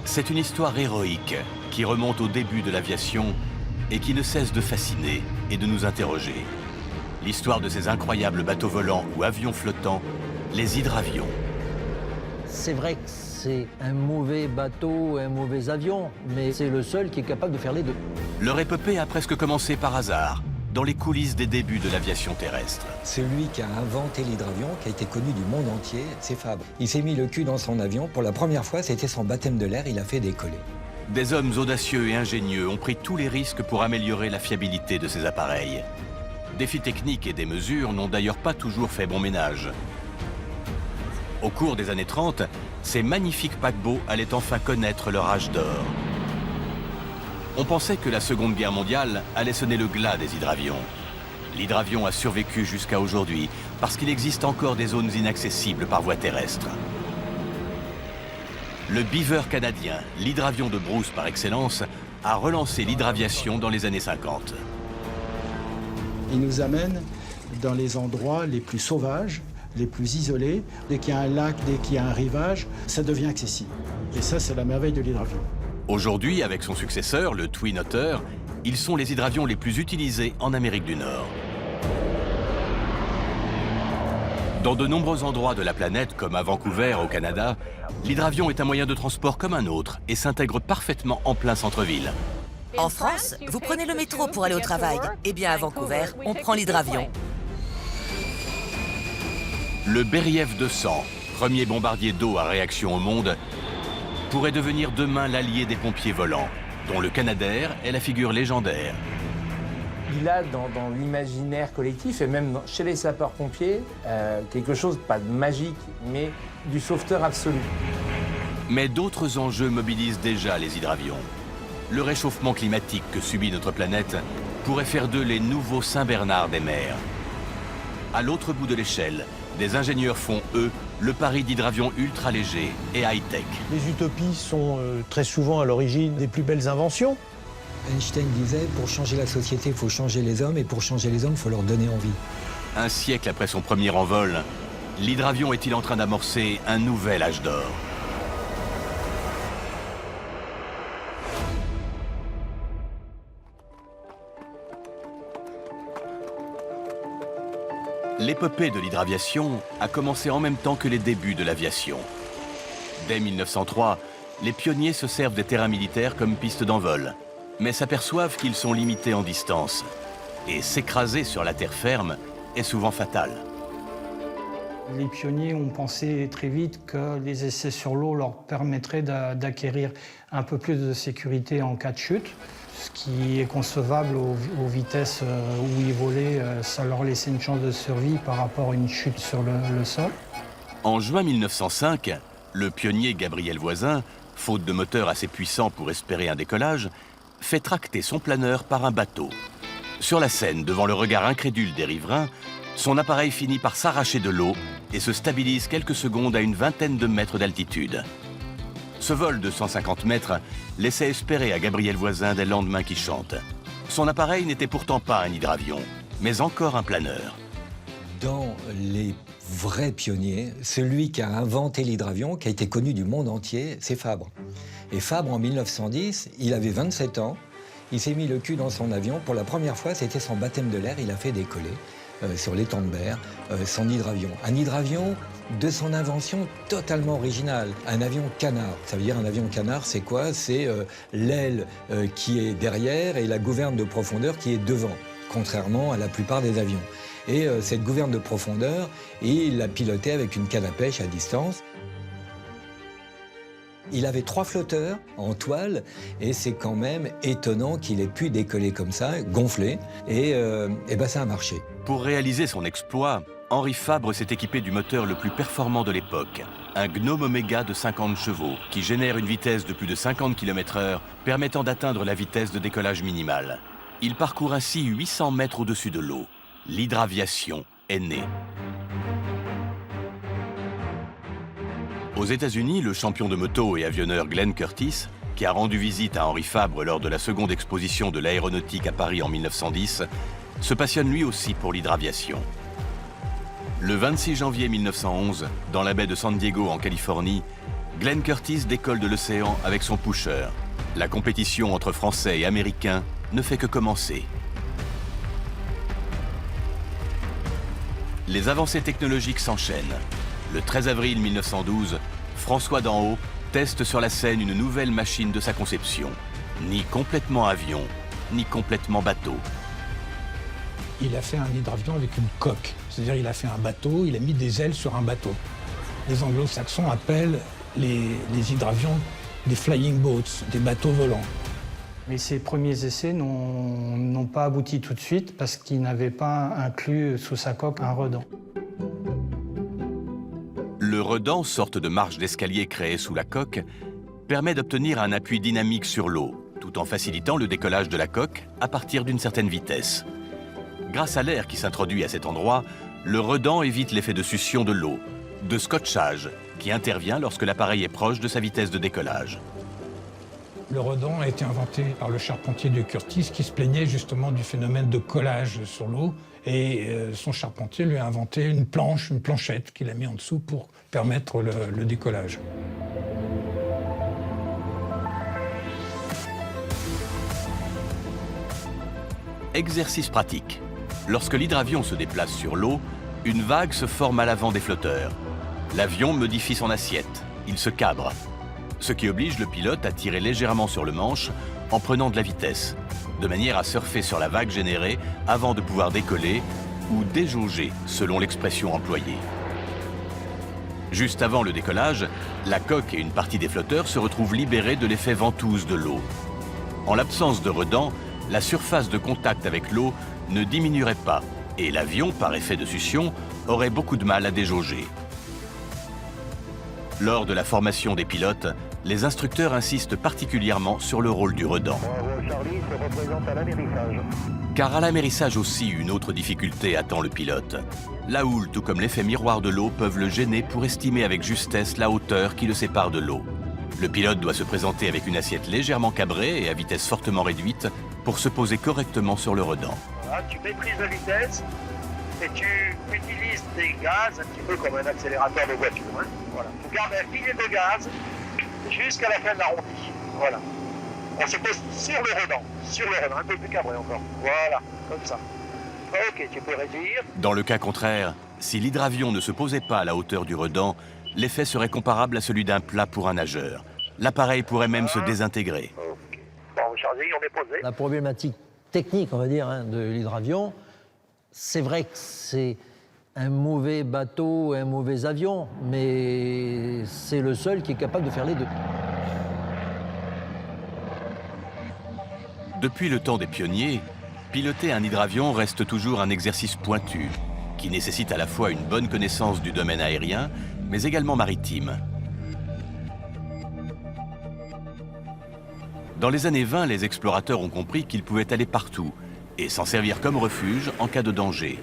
C'est une histoire héroïque qui remonte au début de l'aviation et qui ne cesse de fasciner et de nous interroger. L'histoire de ces incroyables bateaux volants ou avions flottants, les hydravions. C'est vrai que c'est un mauvais bateau, un mauvais avion, mais c'est le seul qui est capable de faire les deux. Leur épopée a presque commencé par hasard, dans les coulisses des débuts de l'aviation terrestre. Celui qui a inventé l'hydravion, qui a été connu du monde entier, c'est Fabre. Il s'est mis le cul dans son avion. Pour la première fois, c'était son baptême de l'air, il a fait décoller. Des hommes audacieux et ingénieux ont pris tous les risques pour améliorer la fiabilité de ces appareils. Défis techniques et des mesures n'ont d'ailleurs pas toujours fait bon ménage. Au cours des années 30, ces magnifiques paquebots allaient enfin connaître leur âge d'or. On pensait que la Seconde Guerre mondiale allait sonner le glas des hydravions. L'hydravion a survécu jusqu'à aujourd'hui parce qu'il existe encore des zones inaccessibles par voie terrestre. Le Beaver canadien, l'hydravion de Bruce par excellence, a relancé l'hydraviation dans les années 50. Il nous amène dans les endroits les plus sauvages, les plus isolés. Dès qu'il y a un lac, dès qu'il y a un rivage, ça devient accessible. Et ça, c'est la merveille de l'hydravion. Aujourd'hui, avec son successeur, le Twin Otter, ils sont les hydravions les plus utilisés en Amérique du Nord. Dans de nombreux endroits de la planète, comme à Vancouver, au Canada, l'hydravion est un moyen de transport comme un autre et s'intègre parfaitement en plein centre-ville. En France, vous prenez le métro pour aller au travail. Eh bien, à Vancouver, on prend l'hydravion. Le Beriev 200, premier bombardier d'eau à réaction au monde, pourrait devenir demain l'allié des pompiers volants, dont le Canadair est la figure légendaire. Il a dans l'imaginaire collectif, et même chez les sapeurs-pompiers, quelque chose, pas de magique, mais du sauveteur absolu. Mais d'autres enjeux mobilisent déjà les hydravions. Le réchauffement climatique que subit notre planète pourrait faire d'eux les nouveaux Saint-Bernard des mers. À l'autre bout de l'échelle, des ingénieurs font, eux, le pari d'hydravions ultra légers et high-tech. Les utopies sont très souvent à l'origine des plus belles inventions. Einstein disait, pour changer la société, il faut changer les hommes, et pour changer les hommes, il faut leur donner envie. Un siècle après son premier envol, l'hydravion est-il en train d'amorcer un nouvel âge d'or? L'épopée de l'hydraviation a commencé en même temps que les débuts de l'aviation. Dès 1903, les pionniers se servent des terrains militaires comme pistes d'envol, mais s'aperçoivent qu'ils sont limités en distance. Et s'écraser sur la terre ferme est souvent fatal. Les pionniers ont pensé très vite que les essais sur l'eau leur permettraient d'acquérir un peu plus de sécurité en cas de chute. Ce qui est concevable aux vitesses où ils volaient, ça leur laissait une chance de survie par rapport à une chute sur le sol. En juin 1905, le pionnier Gabriel Voisin, faute de moteur assez puissant pour espérer un décollage, fait tracter son planeur par un bateau. Sur la Seine, devant le regard incrédule des riverains, son appareil finit par s'arracher de l'eau et se stabilise quelques secondes à une vingtaine de mètres d'altitude. Ce vol de 150 mètres laissait espérer à Gabriel Voisin des lendemains qui chantent. Son appareil n'était pourtant pas un hydravion, mais encore un planeur. Dans les vrais pionniers, celui qui a inventé l'hydravion, qui a été connu du monde entier, c'est Fabre. Et Fabre, en 1910, il avait 27 ans, il s'est mis le cul dans son avion. Pour la première fois, c'était son baptême de l'air, il a fait décoller sur l'étang de Berre son hydravion. Un hydravion de son invention totalement originale. Un avion canard. Ça veut dire un avion canard, c'est quoi? C'est l'aile qui est derrière et la gouverne de profondeur qui est devant, contrairement à la plupart des avions. Et cette gouverne de profondeur, il l'a pilotée avec une canne à pêche à distance. Il avait 3 flotteurs en toile et c'est quand même étonnant qu'il ait pu décoller comme ça, gonfler, et ben ça a marché. Pour réaliser son exploit, Henri Fabre s'est équipé du moteur le plus performant de l'époque, un Gnome Oméga de 50 chevaux, qui génère une vitesse de plus de 50 km/h, permettant d'atteindre la vitesse de décollage minimale. Il parcourt ainsi 800 mètres au-dessus de l'eau. L'hydraviation est née. Aux États-Unis, le champion de moto et avionneur Glenn Curtis, qui a rendu visite à Henri Fabre lors de la seconde exposition de l'aéronautique à Paris en 1910, se passionne lui aussi pour l'hydraviation. Le 26 janvier 1911, dans la baie de San Diego en Californie, Glenn Curtis décolle de l'océan avec son pusher. La compétition entre Français et Américains ne fait que commencer. Les avancées technologiques s'enchaînent. Le 13 avril 1912, François Danhaut teste sur la Seine une nouvelle machine de sa conception. Ni complètement avion, ni complètement bateau. Il a fait un hydravion avec une coque. C'est-à-dire il a fait un bateau, il a mis des ailes sur un bateau. Les anglo-saxons appellent les hydravions des flying boats, des bateaux volants. Mais ces premiers essais n'ont pas abouti tout de suite parce qu'il n'avait pas inclus sous sa coque un redent. Le redent, sorte de marche d'escalier créée sous la coque, permet d'obtenir un appui dynamique sur l'eau, tout en facilitant le décollage de la coque à partir d'une certaine vitesse. Grâce à l'air qui s'introduit à cet endroit, le redent évite l'effet de succion de l'eau, de scotchage, qui intervient lorsque l'appareil est proche de sa vitesse de décollage. Le redent a été inventé par le charpentier de Curtis qui se plaignait justement du phénomène de collage sur l'eau. Et son charpentier lui a inventé une planchette qu'il a mis en dessous pour permettre le décollage. Exercice pratique. Lorsque l'hydravion se déplace sur l'eau, une vague se forme à l'avant des flotteurs. L'avion modifie son assiette, il se cabre, ce qui oblige le pilote à tirer légèrement sur le manche en prenant de la vitesse, de manière à surfer sur la vague générée avant de pouvoir décoller ou déjauger, selon l'expression employée. Juste avant le décollage, la coque et une partie des flotteurs se retrouvent libérés de l'effet ventouse de l'eau. En l'absence de redent, la surface de contact avec l'eau ne diminuerait pas et l'avion, par effet de succion, aurait beaucoup de mal à déjauger. Lors de la formation des pilotes, les instructeurs insistent particulièrement sur le rôle du redent. Car à l'amérissage aussi, une autre difficulté attend le pilote. La houle, tout comme l'effet miroir de l'eau, peuvent le gêner pour estimer avec justesse la hauteur qui le sépare de l'eau. Le pilote doit se présenter avec une assiette légèrement cabrée et à vitesse fortement réduite pour se poser correctement sur le redent. Voilà, tu maîtrises la vitesse et tu utilises tes gaz un petit peu comme un accélérateur de voiture. Hein. Voilà. Tu gardes un filet de gaz jusqu'à la fin de la rondie. Voilà. On se pose sur le redent, un peu plus cabré encore. Voilà, comme ça. Ok, tu peux réduire. Dans le cas contraire, si l'hydravion ne se posait pas à la hauteur du redent, l'effet serait comparable à celui d'un plat pour un nageur. L'appareil pourrait même se désintégrer. Ok. Bon, Charlie, on est posé. La problématique technique, on va dire, de l'hydravion, c'est vrai que c'est un mauvais bateau, un mauvais avion, mais c'est le seul qui est capable de faire les deux. Depuis le temps des pionniers, piloter un hydravion reste toujours un exercice pointu, qui nécessite à la fois une bonne connaissance du domaine aérien, mais également maritime. Dans les années 20, les explorateurs ont compris qu'ils pouvaient aller partout et s'en servir comme refuge en cas de danger.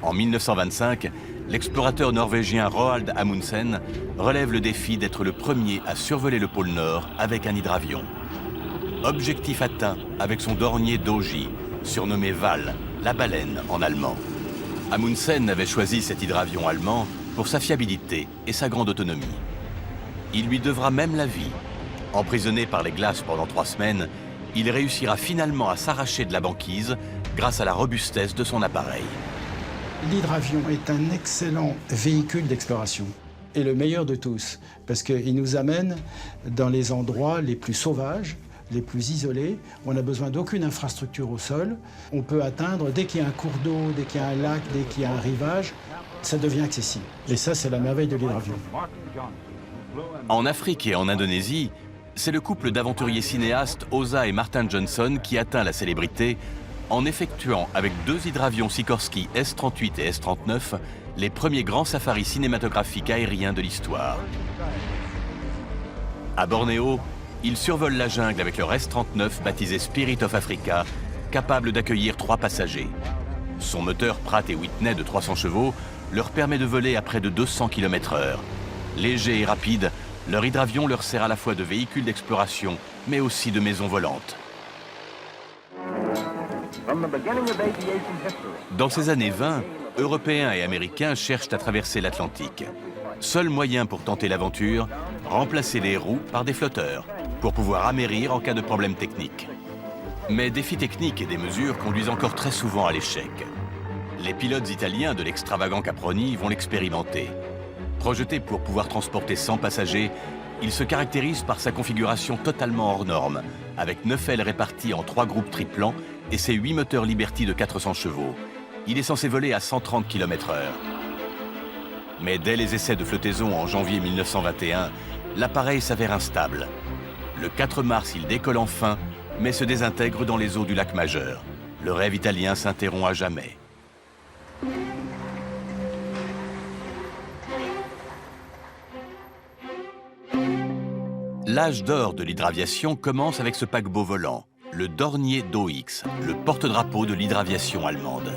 En 1925, l'explorateur norvégien Roald Amundsen relève le défi d'être le premier à survoler le pôle Nord avec un hydravion. Objectif atteint avec son dornier Doji, surnommé Wal, la baleine en allemand. Amundsen avait choisi cet hydravion allemand pour sa fiabilité et sa grande autonomie. Il lui devra même la vie. Emprisonné par les glaces pendant 3 semaines, il réussira finalement à s'arracher de la banquise grâce à la robustesse de son appareil. L'hydravion est un excellent véhicule d'exploration et le meilleur de tous parce qu'il nous amène dans les endroits les plus sauvages, les plus isolés. On n'a besoin d'aucune infrastructure au sol. On peut atteindre, dès qu'il y a un cours d'eau, dès qu'il y a un lac, dès qu'il y a un rivage, ça devient accessible. Et ça, c'est la merveille de l'hydravion. En Afrique et en Indonésie, c'est le couple d'aventuriers cinéastes Osa et Martin Johnson qui atteint la célébrité en effectuant avec 2 hydravions Sikorsky S-38 et S-39 les premiers grands safaris cinématographiques aériens de l'histoire. À Bornéo, ils survolent la jungle avec leur S-39 baptisé Spirit of Africa, capable d'accueillir 3 passagers. Son moteur Pratt & Whitney de 300 chevaux leur permet de voler à près de 200 km/h. Léger et rapide, leur hydravion leur sert à la fois de véhicule d'exploration, mais aussi de maison volante. Dans ces années 20, Européens et Américains cherchent à traverser l'Atlantique. Seul moyen pour tenter l'aventure, remplacer les roues par des flotteurs, pour pouvoir amérir en cas de problème technique. Mais défis techniques et des mesures conduisent encore très souvent à l'échec. Les pilotes italiens de l'extravagant Caproni vont l'expérimenter. Projeté pour pouvoir transporter 100 passagers, il se caractérise par sa configuration totalement hors norme, avec 9 ailes réparties en 3 groupes triplans et ses 8 moteurs Liberty de 400 chevaux. Il est censé voler à 130 km/h. Mais dès les essais de flottaison en janvier 1921, l'appareil s'avère instable. Le 4 mars, il décolle enfin, mais se désintègre dans les eaux du lac Majeur. Le rêve italien s'interrompt à jamais. L'âge d'or de l'hydraviation commence avec ce paquebot volant, le Dornier d'OX, le porte-drapeau de l'hydraviation allemande.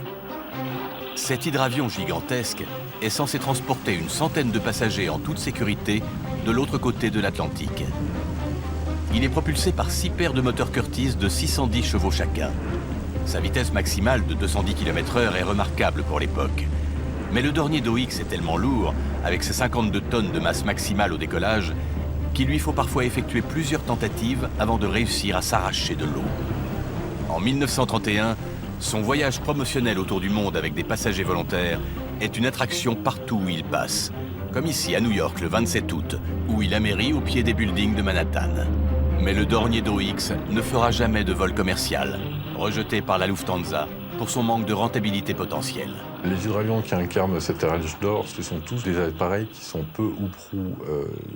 Cet hydravion gigantesque est censé transporter une centaine de passagers en toute sécurité de l'autre côté de l'Atlantique. Il est propulsé par 6 paires de moteurs Curtiss de 610 chevaux chacun. Sa vitesse maximale de 210 km/h est remarquable pour l'époque. Mais le Dornier d'OX est tellement lourd, avec ses 52 tonnes de masse maximale au décollage, qu'il lui faut parfois effectuer plusieurs tentatives avant de réussir à s'arracher de l'eau. En 1931, son voyage promotionnel autour du monde avec des passagers volontaires est une attraction partout où il passe, comme ici à New York le 27 août, où il amérit au pied des buildings de Manhattan. Mais le Dornier d'OX ne fera jamais de vol commercial, rejeté par la Lufthansa pour son manque de rentabilité potentielle. Les hydravions qui incarnent cet âge d'or, ce sont tous des appareils qui sont peu ou prou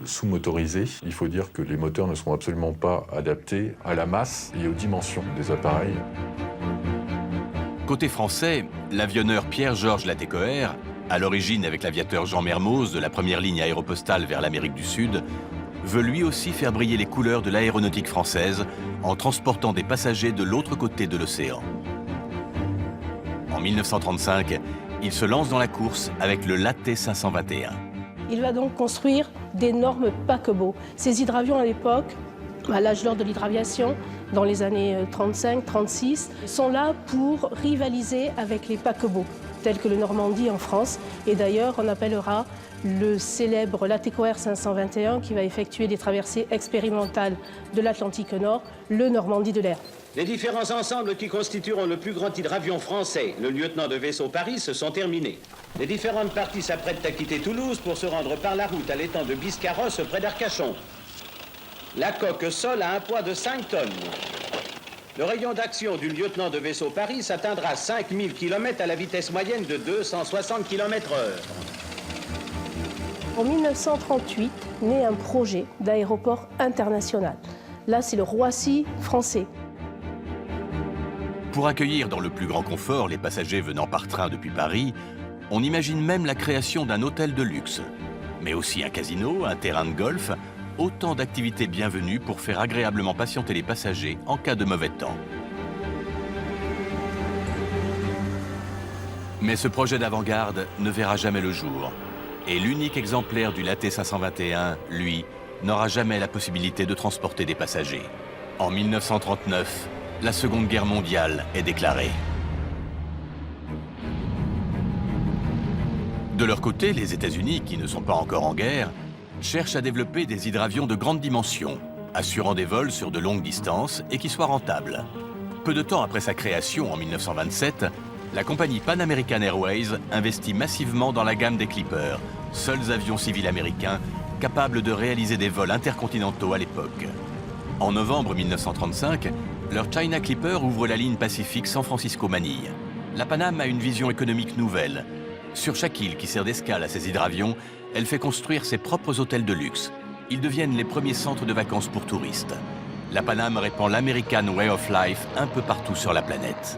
sous-motorisés. Il faut dire que les moteurs ne sont absolument pas adaptés à la masse et aux dimensions des appareils. Côté français, l'avionneur Pierre-Georges Latécoère, à l'origine avec l'aviateur Jean Mermoz de la première ligne aéropostale vers l'Amérique du Sud, veut lui aussi faire briller les couleurs de l'aéronautique française en transportant des passagers de l'autre côté de l'océan. En 1935, il se lance dans la course avec le Laté 521. Il va donc construire d'énormes paquebots. Ces hydravions à l'époque, à l'âge d'or de l'hydraviation, dans les années 35-36, sont là pour rivaliser avec les paquebots, tels que le Normandie en France. Et d'ailleurs, on appellera le célèbre Latécoère 521 qui va effectuer des traversées expérimentales de l'Atlantique Nord, le Normandie de l'air. Les différents ensembles qui constitueront le plus grand hydravion français, le lieutenant de vaisseau Paris, se sont terminés. Les différentes parties s'apprêtent à quitter Toulouse pour se rendre par la route à l'étang de Biscarrosse près d'Arcachon. La coque sol a un poids de 5 tonnes. Le rayon d'action du lieutenant de vaisseau Paris atteindra 5000 km à la vitesse moyenne de 260 km/h. En 1938, naît un projet d'aéroport international. Là, c'est le Roissy français. Pour accueillir dans le plus grand confort les passagers venant par train depuis Paris, on imagine même la création d'un hôtel de luxe, mais aussi un casino, un terrain de golf, autant d'activités bienvenues pour faire agréablement patienter les passagers en cas de mauvais temps. Mais ce projet d'avant-garde ne verra jamais le jour. Et l'unique exemplaire du Laté 521, lui, n'aura jamais la possibilité de transporter des passagers. En 1939, la Seconde Guerre mondiale est déclarée. De leur côté, les États-Unis, qui ne sont pas encore en guerre, cherchent à développer des hydravions de grande dimension, assurant des vols sur de longues distances et qui soient rentables. Peu de temps après sa création, en 1927, la compagnie Pan American Airways investit massivement dans la gamme des Clipper, seuls avions civils américains capables de réaliser des vols intercontinentaux à l'époque. En novembre 1935, leur China Clipper ouvre la ligne Pacifique San Francisco-Manille. La Pan Am a une vision économique nouvelle. Sur chaque île qui sert d'escale à ses hydravions, elle fait construire ses propres hôtels de luxe. Ils deviennent les premiers centres de vacances pour touristes. La Pan Am répand l'American Way of Life un peu partout sur la planète.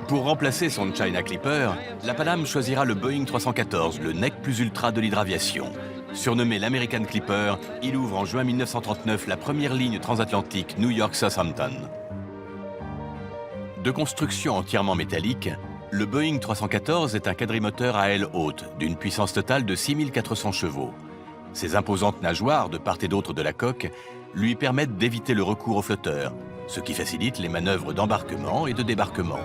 Pour remplacer son China Clipper, la Pan Am choisira le Boeing 314, le nec plus ultra de l'hydraviation. Surnommé l'American Clipper, il ouvre en juin 1939 la première ligne transatlantique New York-Southampton. De construction entièrement métallique, le Boeing 314 est un quadrimoteur à aile haute, d'une puissance totale de 6400 chevaux. Ses imposantes nageoires, de part et d'autre de la coque, lui permettent d'éviter le recours aux flotteurs, ce qui facilite les manœuvres d'embarquement et de débarquement.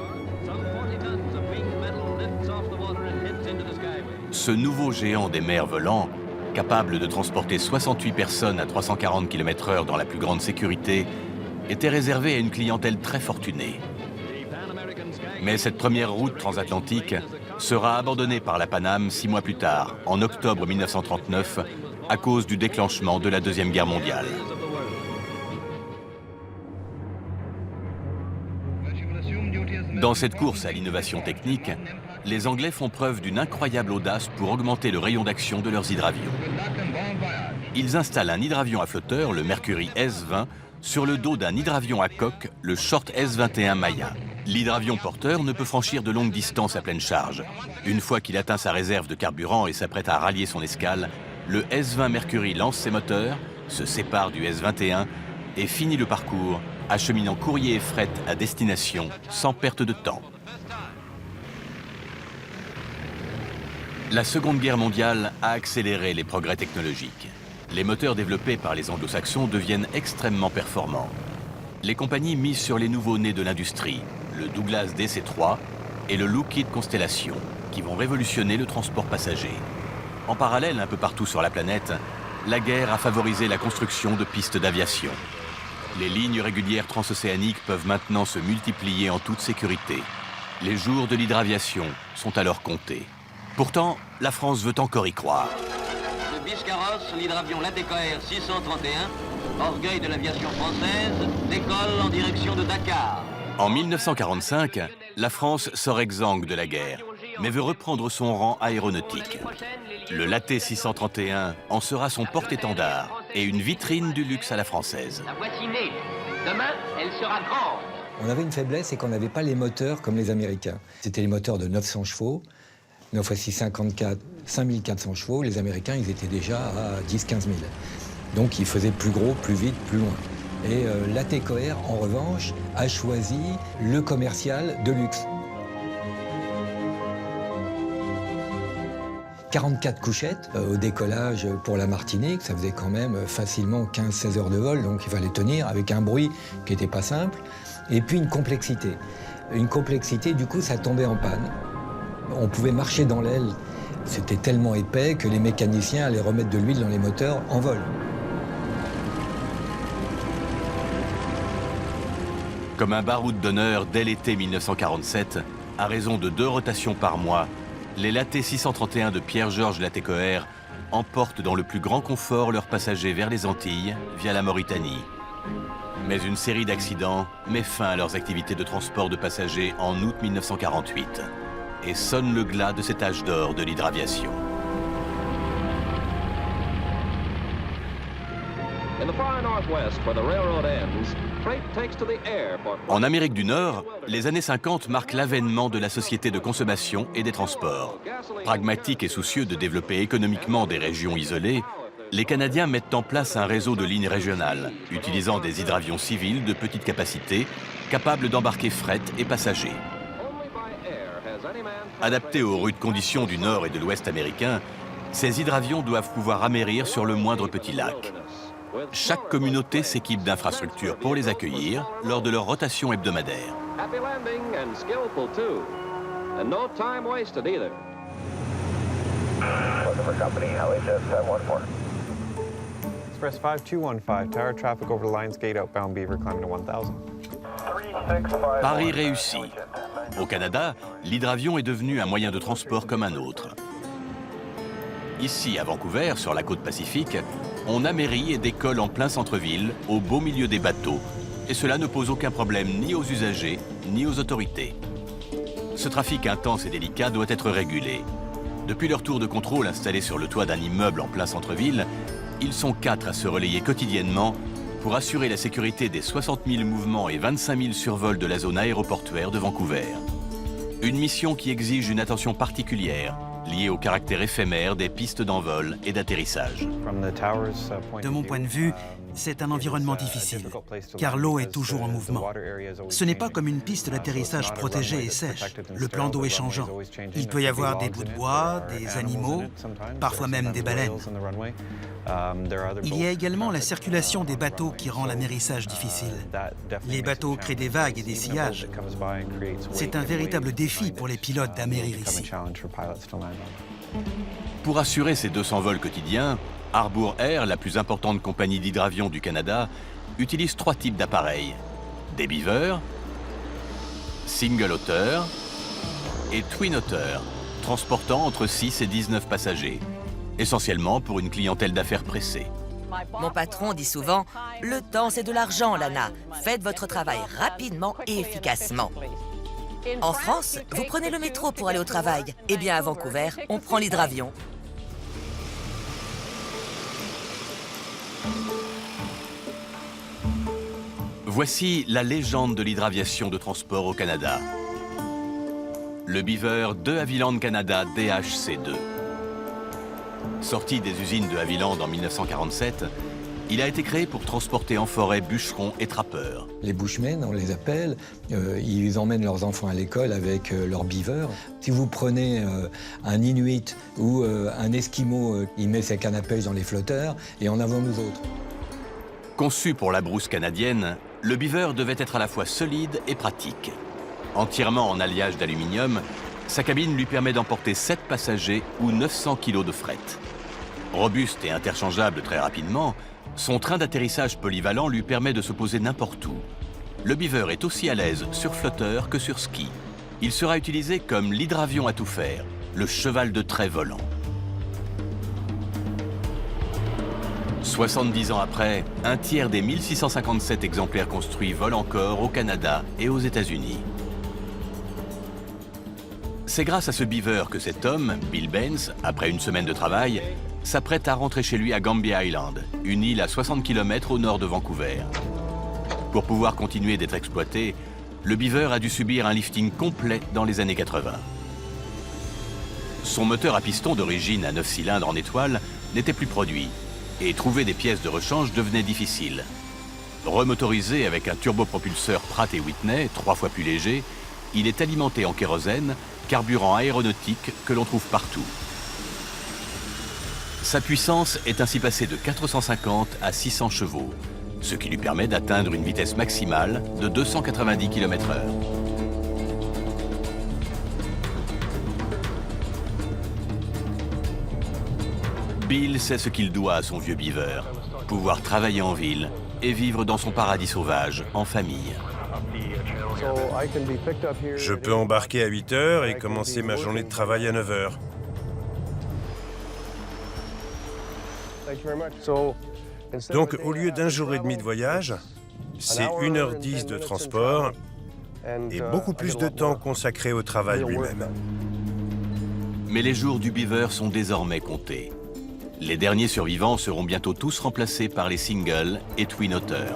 Ce nouveau géant des mers volant, capable de transporter 68 personnes à 340 km/h dans la plus grande sécurité, était réservé à une clientèle très fortunée. Mais cette première route transatlantique sera abandonnée par la Pan Am 6 mois plus tard, en octobre 1939, à cause du déclenchement de la Deuxième Guerre mondiale. Dans cette course à l'innovation technique, les Anglais font preuve d'une incroyable audace pour augmenter le rayon d'action de leurs hydravions. Ils installent un hydravion à flotteur, le Mercury S-20, sur le dos d'un hydravion à coque, le Short S-21 Maya. L'hydravion porteur ne peut franchir de longues distances à pleine charge. Une fois qu'il atteint sa réserve de carburant et s'apprête à rallier son escale, le S-20 Mercury lance ses moteurs, se sépare du S-21 et finit le parcours, acheminant courrier et fret à destination sans perte de temps. La Seconde Guerre mondiale a accéléré les progrès technologiques. Les moteurs développés par les anglo-saxons deviennent extrêmement performants. Les compagnies misent sur les nouveaux-nés de l'industrie, le Douglas DC-3 et le Lockheed Constellation, qui vont révolutionner le transport passager. En parallèle, un peu partout sur la planète, la guerre a favorisé la construction de pistes d'aviation. Les lignes régulières transocéaniques peuvent maintenant se multiplier en toute sécurité. Les jours de l'hydraviation sont alors comptés. Pourtant, la France veut encore y croire. De Biscarrosse, l'hydravion Latécoère 631, orgueil de l'aviation française, décolle en direction de Dakar. En 1945, la France sort exsangue de la guerre, mais veut reprendre son rang aéronautique. Le Laté 631 en sera son porte-étendard et une vitrine du luxe à la française. La voici née. Demain, elle sera grande. On avait une faiblesse, c'est qu'on n'avait pas les moteurs comme les Américains. C'était les moteurs de 900 chevaux, 9 x 6, 54, 5400 chevaux. Les Américains, ils étaient déjà à 10-15 000. Donc ils faisaient plus gros, plus vite, plus loin. Et l'ATCOR, en revanche, a choisi le commercial de luxe. 44 couchettes au décollage pour la Martinique, ça faisait quand même facilement 15-16 heures de vol, donc il fallait tenir avec un bruit qui n'était pas simple. Et puis une complexité. Une complexité, du coup, ça tombait en panne. On pouvait marcher dans l'aile, c'était tellement épais que les mécaniciens allaient remettre de l'huile dans les moteurs en vol. Comme un baroud d'honneur dès l'été 1947, à raison de 2 rotations par mois, les Laté 631 de Pierre-Georges Latécoère emportent dans le plus grand confort leurs passagers vers les Antilles via la Mauritanie. Mais une série d'accidents met fin à leurs activités de transport de passagers en août 1948 et sonne le glas de cet âge d'or de l'hydraviation. En Amérique du Nord, les années 50 marquent l'avènement de la société de consommation et des transports. Pragmatiques et soucieux de développer économiquement des régions isolées, les Canadiens mettent en place un réseau de lignes régionales, utilisant des hydravions civils de petite capacité, capables d'embarquer fret et passagers. Adaptés aux rudes conditions du nord et de l'ouest américain, ces hydravions doivent pouvoir amérir sur le moindre petit lac. Chaque communauté s'équipe d'infrastructures pour les accueillir lors de leur rotation hebdomadaire. Happy landing and skillful too. And no time wasted either. Express 5215, tower traffic over the Lions Gate outbound Beaver climbing to 1000. Pari réussi. Au Canada, l'hydravion est devenu un moyen de transport comme un autre. Ici, à Vancouver, sur la côte pacifique, on amérit et décolle en plein centre-ville, au beau milieu des bateaux, et cela ne pose aucun problème ni aux usagers, ni aux autorités. Ce trafic intense et délicat doit être régulé. Depuis leur tour de contrôle installé sur le toit d'un immeuble en plein centre-ville, ils sont 4 à se relayer quotidiennement pour assurer la sécurité des 60 000 mouvements et 25 000 survols de la zone aéroportuaire de Vancouver. Une mission qui exige une attention particulière, liée au caractère éphémère des pistes d'envol et d'atterrissage. De mon point de vue, c'est un environnement difficile, car l'eau est toujours en mouvement. Ce n'est pas comme une piste d'atterrissage protégée et sèche. Le plan d'eau est changeant. Il peut y avoir des bouts de bois, des animaux, parfois même des baleines. Il y a également la circulation des bateaux qui rend l'amérissage difficile. Les bateaux créent des vagues et des sillages. C'est un véritable défi pour les pilotes d'amérir ici. Pour assurer ses 200 vols quotidiens, Harbour Air, la plus importante compagnie d'hydravions du Canada, utilise 3 types d'appareils. Des Beaver, Single Otter et Twin Otter, transportant entre 6 et 19 passagers, essentiellement pour une clientèle d'affaires pressée. Mon patron dit souvent « Le temps, c'est de l'argent, Lana. Faites votre travail rapidement et efficacement. » En France, vous prenez le métro pour aller au travail. Eh bien, à Vancouver, on prend l'hydravion. Voici la légende de l'hydraviation de transport au Canada. Le Beaver de Havilland Canada DHC2. Sorti des usines de Havilland en 1947, il a été créé pour transporter en forêt bûcherons et trappeurs. Les bushmen, on les appelle, ils emmènent leurs enfants à l'école avec leur beaver. Si vous prenez un Inuit ou un Esquimau, il met ses cannes à pêche dans les flotteurs et en avant nous autres. Conçu pour la brousse canadienne, le Beaver devait être à la fois solide et pratique. Entièrement en alliage d'aluminium, sa cabine lui permet d'emporter 7 passagers ou 900 kg de fret. Robuste et interchangeable très rapidement, son train d'atterrissage polyvalent lui permet de se poser n'importe où. Le Beaver est aussi à l'aise sur flotteur que sur ski. Il sera utilisé comme l'hydravion à tout faire, le cheval de trait volant. 70 ans après, un tiers des 1657 exemplaires construits volent encore au Canada et aux États-Unis. C'est grâce à ce Beaver que cet homme, Bill Baines, après une semaine de travail, s'apprête à rentrer chez lui à Gambie Island, une île à 60 km au nord de Vancouver. Pour pouvoir continuer d'être exploité, le Beaver a dû subir un lifting complet dans les années 80. Son moteur à piston d'origine à 9 cylindres en étoile n'était plus produit, et trouver des pièces de rechange devenait difficile. Remotorisé avec un turbopropulseur Pratt & Whitney, 3 fois plus léger, il est alimenté en kérosène, carburant aéronautique que l'on trouve partout. Sa puissance est ainsi passée de 450 à 600 chevaux, ce qui lui permet d'atteindre une vitesse maximale de 290 km/h. Bill sait ce qu'il doit à son vieux Beaver, pouvoir travailler en ville et vivre dans son paradis sauvage, en famille. Je peux embarquer à 8 h et commencer ma journée de travail à 9 h. Donc, au lieu d'1 jour et demi de voyage, c'est 1h10 de transport et beaucoup plus de temps consacré au travail lui-même. Mais les jours du Beaver sont désormais comptés. Les derniers survivants seront bientôt tous remplacés par les Single et Twin Otter.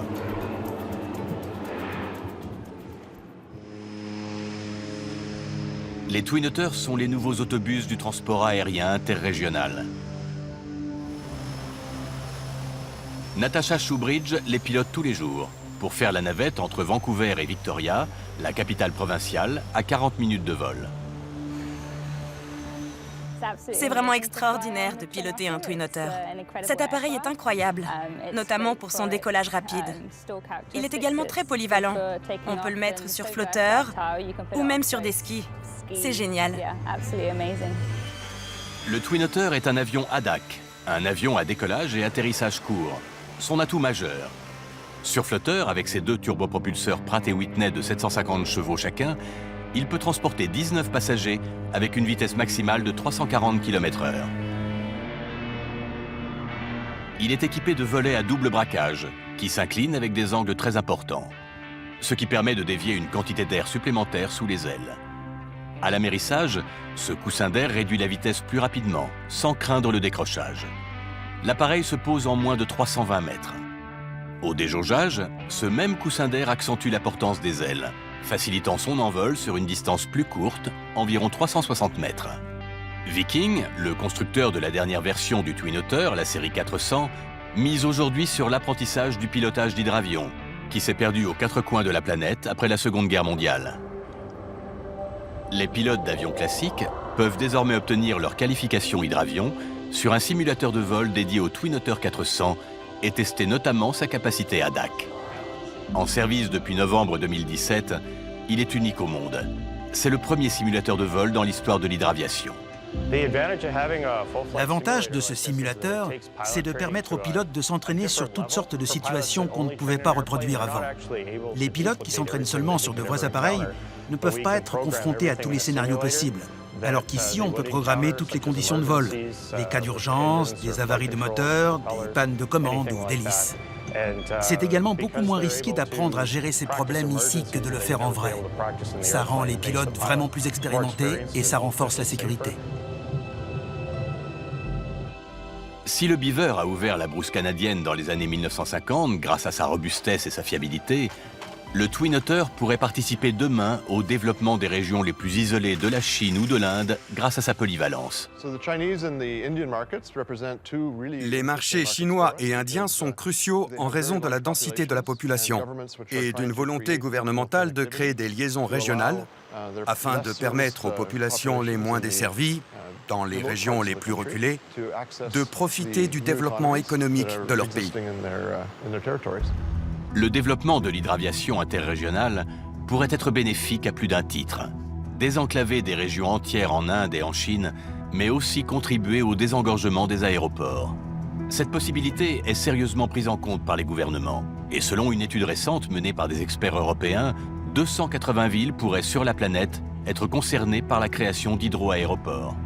Les Twin Otter sont les nouveaux autobus du transport aérien interrégional. Natasha Shoebridge les pilote tous les jours pour faire la navette entre Vancouver et Victoria, la capitale provinciale, à 40 minutes de vol. C'est vraiment extraordinaire de piloter un Twin Otter. Cet appareil est incroyable, notamment pour son décollage rapide. Il est également très polyvalent. On peut le mettre sur flotteur ou même sur des skis. C'est génial. Le Twin Otter est un avion ADAC, un avion à décollage et atterrissage court. Son atout majeur. Sur flotteur, avec ses 2 turbopropulseurs Pratt & Whitney de 750 chevaux chacun, il peut transporter 19 passagers avec une vitesse maximale de 340 km/h. Il est équipé de volets à double braquage qui s'inclinent avec des angles très importants, ce qui permet de dévier une quantité d'air supplémentaire sous les ailes. À l'amérissage, ce coussin d'air réduit la vitesse plus rapidement, sans craindre le décrochage. L'appareil se pose en moins de 320 mètres. Au déjaugeage, ce même coussin d'air accentue la portance des ailes, facilitant son envol sur une distance plus courte, environ 360 mètres. Viking, le constructeur de la dernière version du Twin Otter, la série 400, mise aujourd'hui sur l'apprentissage du pilotage d'hydravion, qui s'est perdu aux 4 coins de la planète après la Seconde Guerre mondiale. Les pilotes d'avions classiques peuvent désormais obtenir leur qualification hydravion sur un simulateur de vol dédié au Twin Otter 400 et tester notamment sa capacité ADAC. En service depuis novembre 2017, il est unique au monde. C'est le premier simulateur de vol dans l'histoire de l'hydraviation. L'avantage de ce simulateur, c'est de permettre aux pilotes de s'entraîner sur toutes sortes de situations qu'on ne pouvait pas reproduire avant. Les pilotes qui s'entraînent seulement sur de vrais appareils ne peuvent pas être confrontés à tous les scénarios possibles. Alors qu'ici, on peut programmer toutes les conditions de vol, les cas d'urgence, des avaries de moteur, des pannes de commande ou d'hélice. C'est également beaucoup moins risqué d'apprendre à gérer ces problèmes ici que de le faire en vrai. Ça rend les pilotes vraiment plus expérimentés et ça renforce la sécurité. Si le Beaver a ouvert la brousse canadienne dans les années 1950 grâce à sa robustesse et sa fiabilité, le Twin Otter pourrait participer demain au développement des régions les plus isolées de la Chine ou de l'Inde grâce à sa polyvalence. Les marchés chinois et indiens sont cruciaux en raison de la densité de la population et d'une volonté gouvernementale de créer des liaisons régionales afin de permettre aux populations les moins desservies, dans les régions les plus reculées, de profiter du développement économique de leur pays. Le développement de l'hydraviation interrégionale pourrait être bénéfique à plus d'un titre. Désenclaver des régions entières en Inde et en Chine, mais aussi contribuer au désengorgement des aéroports. Cette possibilité est sérieusement prise en compte par les gouvernements. Et selon une étude récente menée par des experts européens, 280 villes pourraient sur la planète être concernées par la création d'hydroaéroports.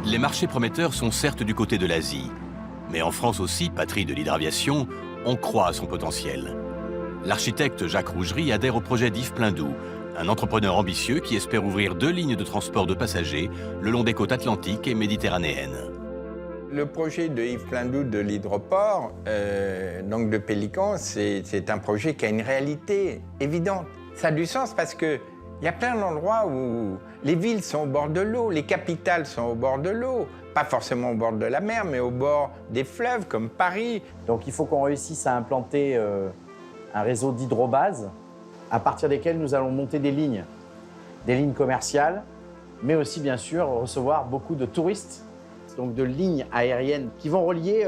Les marchés prometteurs sont certes du côté de l'Asie, mais en France aussi, patrie de l'hydraviation, on croit à son potentiel. L'architecte Jacques Rougerie adhère au projet d'Yves Pleindou, un entrepreneur ambitieux qui espère ouvrir 2 lignes de transport de passagers le long des côtes atlantiques et méditerranéennes. Le projet de Yves Pleindou de l'hydroport, donc de Pélican, c'est un projet qui a une réalité évidente. Ça a du sens parce qu'il y a plein d'endroits où les villes sont au bord de l'eau, les capitales sont au bord de l'eau. Pas forcément au bord de la mer, mais au bord des fleuves, comme Paris. Donc il faut qu'on réussisse à implanter un réseau d'hydrobases, à partir desquelles nous allons monter des lignes commerciales, mais aussi, bien sûr, recevoir beaucoup de touristes, donc de lignes aériennes qui vont relier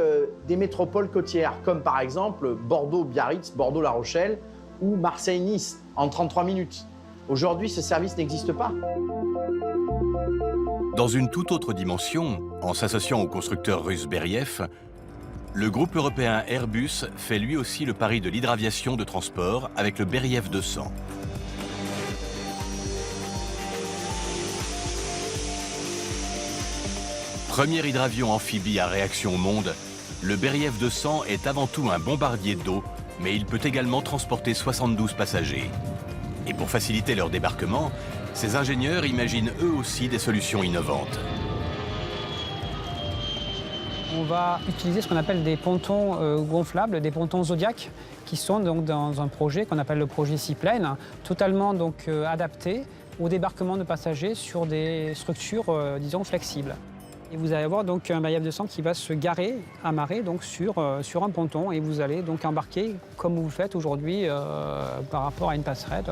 des métropoles côtières, comme par exemple Bordeaux-Biarritz, Bordeaux-La Rochelle, ou Marseille-Nice, en 33 minutes. Aujourd'hui, ce service n'existe pas. Dans une toute autre dimension, en s'associant au constructeur russe Beriev, le groupe européen Airbus fait lui aussi le pari de l'hydraviation de transport avec le Beriev 200. Premier hydravion amphibie à réaction au monde, le Beriev 200 est avant tout un bombardier d'eau, mais il peut également transporter 72 passagers. Et pour faciliter leur débarquement, ces ingénieurs imaginent eux aussi des solutions innovantes. On va utiliser ce qu'on appelle des pontons gonflables, des pontons Zodiac, qui sont donc dans un projet qu'on appelle le projet Seaplane, totalement donc adapté au débarquement de passagers sur des structures, disons, flexibles. Et vous allez avoir donc un Beriev 200 qui va se garer, amarré donc sur un ponton, et vous allez donc embarquer comme vous le faites aujourd'hui par rapport à une passerelle.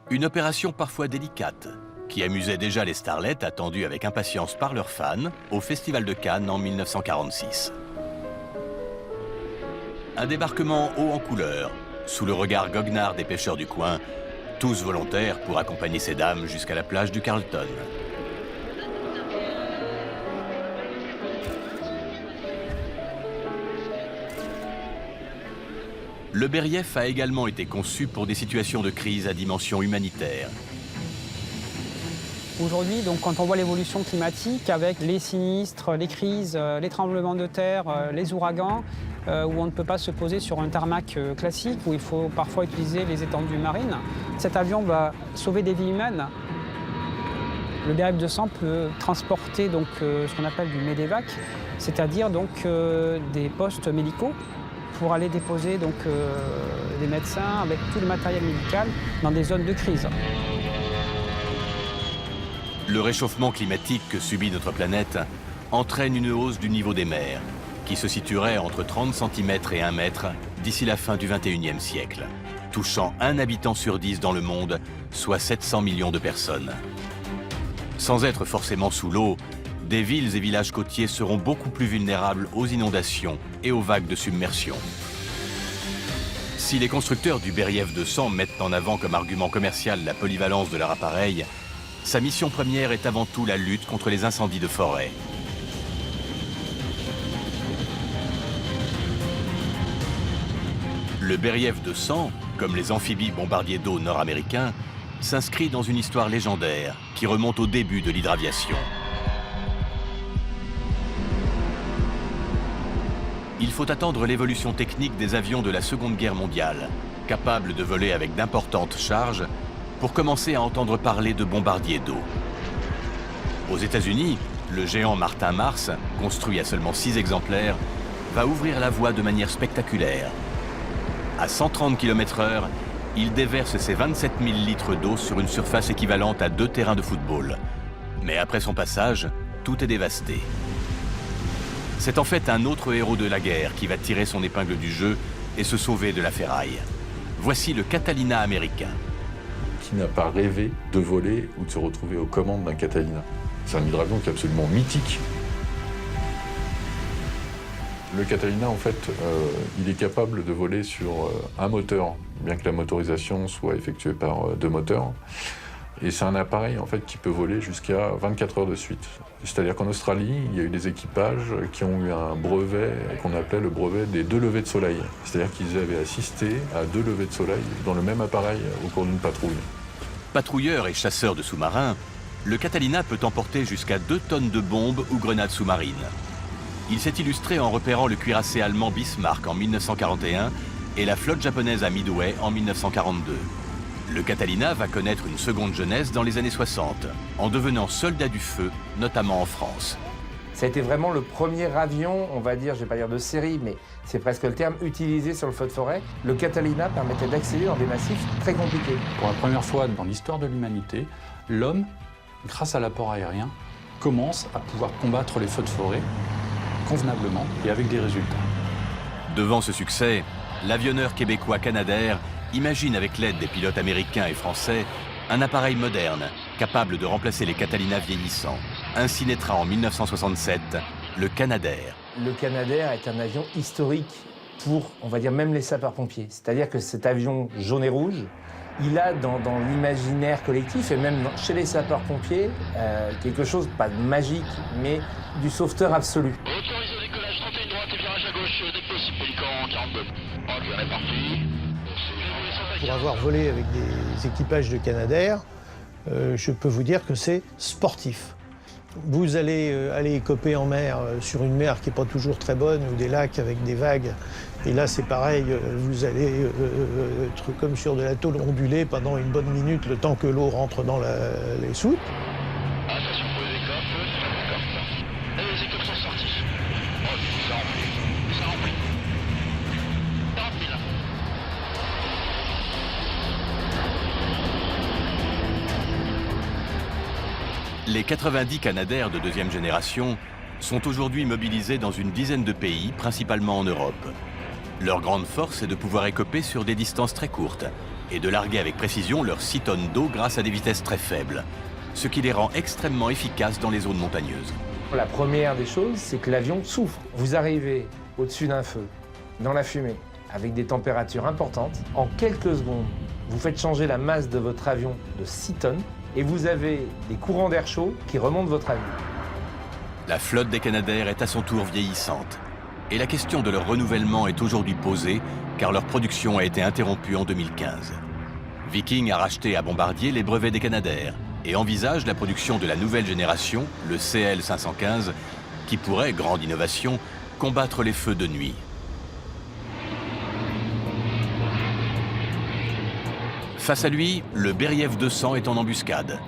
Une opération parfois délicate, qui amusait déjà les starlets attendus avec impatience par leurs fans au Festival de Cannes en 1946. Un débarquement haut en couleur, sous le regard goguenard des pêcheurs du coin, tous volontaires pour accompagner ces dames jusqu'à la plage du Carlton. Le Beriev a également été conçu pour des situations de crise à dimension humanitaire. Aujourd'hui, donc, quand on voit l'évolution climatique avec les sinistres, les crises, les tremblements de terre, les ouragans, où on ne peut pas se poser sur un tarmac classique, où il faut parfois utiliser les étendues marines, cet avion va sauver des vies humaines. Le Beriev 200 peut transporter donc, ce qu'on appelle du MEDEVAC, c'est-à-dire donc, des postes médicaux, pour aller déposer donc, des médecins avec tout le matériel médical dans des zones de crise. Le réchauffement climatique que subit notre planète entraîne une hausse du niveau des mers, qui se situerait entre 30 cm et 1 mètre d'ici la fin du XXIe siècle, touchant 1 habitant sur 10 dans le monde, soit 700 millions de personnes. Sans être forcément sous l'eau, des villes et villages côtiers seront beaucoup plus vulnérables aux inondations et aux vagues de submersion. Si les constructeurs du Beriev 200 mettent en avant comme argument commercial la polyvalence de leur appareil, sa mission première est avant tout la lutte contre les incendies de forêt. Le Beriev 200, comme les amphibies bombardiers d'eau nord-américains, s'inscrit dans une histoire légendaire qui remonte au début de l'hydraviation. Il faut attendre l'évolution technique des avions de la Seconde Guerre mondiale, capables de voler avec d'importantes charges, pour commencer à entendre parler de bombardiers d'eau. Aux États-Unis, le géant Martin Mars, construit à seulement 6 exemplaires, va ouvrir la voie de manière spectaculaire. À 130 km/h, il déverse ses 27 000 litres d'eau sur une surface équivalente à 2 terrains de football. Mais après son passage, tout est dévasté. C'est en fait un autre héros de la guerre qui va tirer son épingle du jeu et se sauver de la ferraille. Voici le Catalina américain. Qui n'a pas rêvé de voler ou de se retrouver aux commandes d'un Catalina? C'est un hydravion qui est absolument mythique. Le Catalina, en fait, il est capable de voler sur un moteur, bien que la motorisation soit effectuée par 2 moteurs. Et c'est un appareil, en fait, qui peut voler jusqu'à 24 heures de suite. C'est-à-dire qu'en Australie, il y a eu des équipages qui ont eu un brevet qu'on appelait le brevet des 2 levées de soleil. C'est-à-dire qu'ils avaient assisté à 2 levées de soleil dans le même appareil au cours d'une patrouille. Patrouilleur et chasseur de sous-marins, le Catalina peut emporter jusqu'à 2 tonnes de bombes ou grenades sous-marines. Il s'est illustré en repérant le cuirassé allemand Bismarck en 1941 et la flotte japonaise à Midway en 1942. Le Catalina va connaître une seconde jeunesse dans les années 60, en devenant soldat du feu, notamment en France. Ça a été vraiment le premier avion, on va dire, je ne vais pas dire de série, mais c'est presque le terme utilisé sur le feu de forêt. Le Catalina permettait d'accéder dans des massifs très compliqués. Pour la première fois dans l'histoire de l'humanité, l'homme, grâce à l'apport aérien, commence à pouvoir combattre les feux de forêt convenablement et avec des résultats. Devant ce succès, l'avionneur québécois Canadair imagine avec l'aide des pilotes américains et français un appareil moderne capable de remplacer les Catalina vieillissants. Ainsi naîtra en 1967 le Canadair. Le Canadair est un avion historique pour, on va dire, même les sapeurs-pompiers. C'est-à-dire que cet avion jaune et rouge, il a dans l'imaginaire collectif et même chez les sapeurs-pompiers quelque chose, pas de magique, mais du sauveteur absolu. Autorisé au décollage, 31 droite et virage à gauche, dès que possible, Pélican, 42. Ok, on est parti. Pour avoir volé avec des équipages de Canadair, je peux vous dire que c'est sportif. Vous allez aller écoper en mer sur une mer qui n'est pas toujours très bonne ou des lacs avec des vagues. Et là, c'est pareil, vous allez être comme sur de la tôle ondulée pendant une bonne minute, le temps que l'eau rentre dans les soutes. Attention pour les écopes. Et les écopes sont sorties. Oh, ça remplit. Ça remplit. 40 000. Les 90 Canadair de deuxième génération sont aujourd'hui mobilisés dans une dizaine de pays, principalement en Europe. Leur grande force est de pouvoir écoper sur des distances très courtes et de larguer avec précision leurs 6 tonnes d'eau grâce à des vitesses très faibles, ce qui les rend extrêmement efficaces dans les zones montagneuses. La première des choses, c'est que l'avion souffre. Vous arrivez au-dessus d'un feu, dans la fumée, avec des températures importantes. En quelques secondes, vous faites changer la masse de votre avion de 6 tonnes et vous avez des courants d'air chaud qui remontent votre avion. La flotte des Canadair est à son tour vieillissante. Et la question de leur renouvellement est aujourd'hui posée, car leur production a été interrompue en 2015. Viking a racheté à Bombardier les brevets des Canadair et envisage la production de la nouvelle génération, le CL515, qui pourrait, grande innovation, combattre les feux de nuit. Face à lui, le Beriev 200 est en embuscade.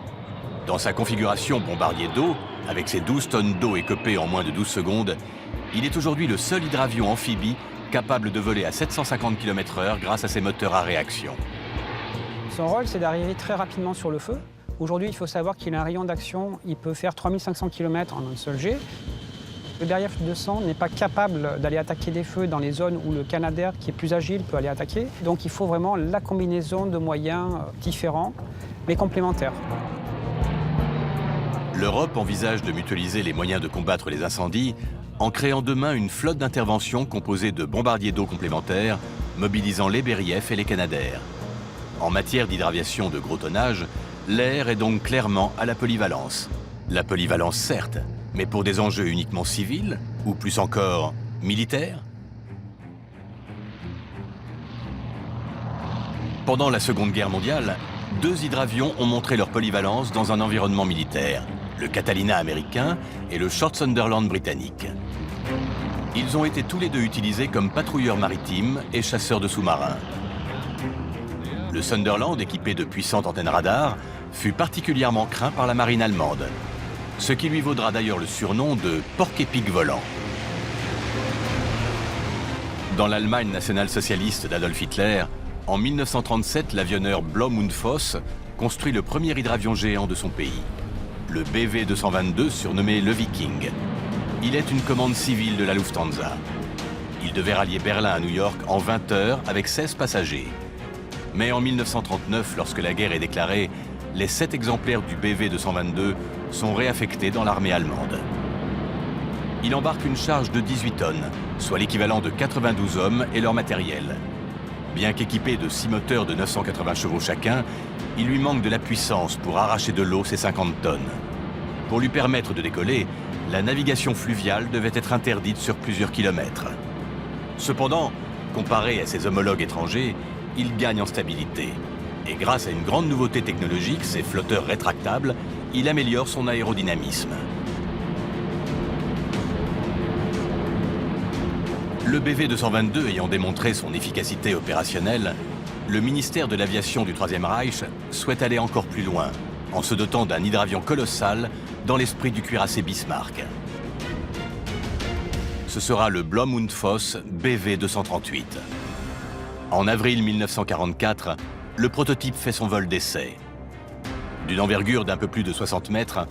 Dans sa configuration bombardier d'eau, avec ses 12 tonnes d'eau écopées en moins de 12 secondes, il est aujourd'hui le seul hydravion amphibie capable de voler à 750 km/h grâce à ses moteurs à réaction. Son rôle, c'est d'arriver très rapidement sur le feu. Aujourd'hui, il faut savoir qu'il a un rayon d'action, il peut faire 3500 km en un seul jet. Le Beriev 200 n'est pas capable d'aller attaquer des feux dans les zones où le Canadair, qui est plus agile, peut aller attaquer. Donc il faut vraiment la combinaison de moyens différents, mais complémentaires. L'Europe envisage de mutualiser les moyens de combattre les incendies en créant demain une flotte d'intervention composée de bombardiers d'eau complémentaires, mobilisant les Beriev et les Canadair. En matière d'hydraviation de gros tonnage, l'air est donc clairement à la polyvalence. La polyvalence certes, mais pour des enjeux uniquement civils, ou plus encore militaires? Pendant la Seconde Guerre mondiale, 2 hydravions ont montré leur polyvalence dans un environnement militaire, le Catalina américain et le Short Sunderland britannique. Ils ont été tous les deux utilisés comme patrouilleurs maritimes et chasseurs de sous-marins. Le Sunderland, équipé de puissantes antennes radar, fut particulièrement craint par la marine allemande, ce qui lui vaudra d'ailleurs le surnom de « porc-épic volant ». Dans l'Allemagne nationale-socialiste d'Adolf Hitler, en 1937, l'avionneur Blom und Voss construit le premier hydravion géant de son pays, le BV-222 surnommé le Viking. Il est une commande civile de la Lufthansa. Il devait rallier Berlin à New York en 20 heures avec 16 passagers. Mais en 1939, lorsque la guerre est déclarée, les 7 exemplaires du BV-222 sont réaffectés dans l'armée allemande. Il embarque une charge de 18 tonnes, soit l'équivalent de 92 hommes et leur matériel. Bien qu'équipé de 6 moteurs de 980 chevaux chacun, il lui manque de la puissance pour arracher de l'eau ces 50 tonnes. Pour lui permettre de décoller, la navigation fluviale devait être interdite sur plusieurs kilomètres. Cependant, comparé à ses homologues étrangers, il gagne en stabilité. Et grâce à une grande nouveauté technologique, ses flotteurs rétractables, il améliore son aérodynamisme. Le BV-222 ayant démontré son efficacité opérationnelle, le ministère de l'Aviation du Troisième Reich souhaite aller encore plus loin, en se dotant d'un hydravion colossal dans l'esprit du cuirassé Bismarck. Ce sera le Blom und Voss BV-238. En avril 1944, le prototype fait son vol d'essai. D'une envergure d'un peu plus de 60 mètres,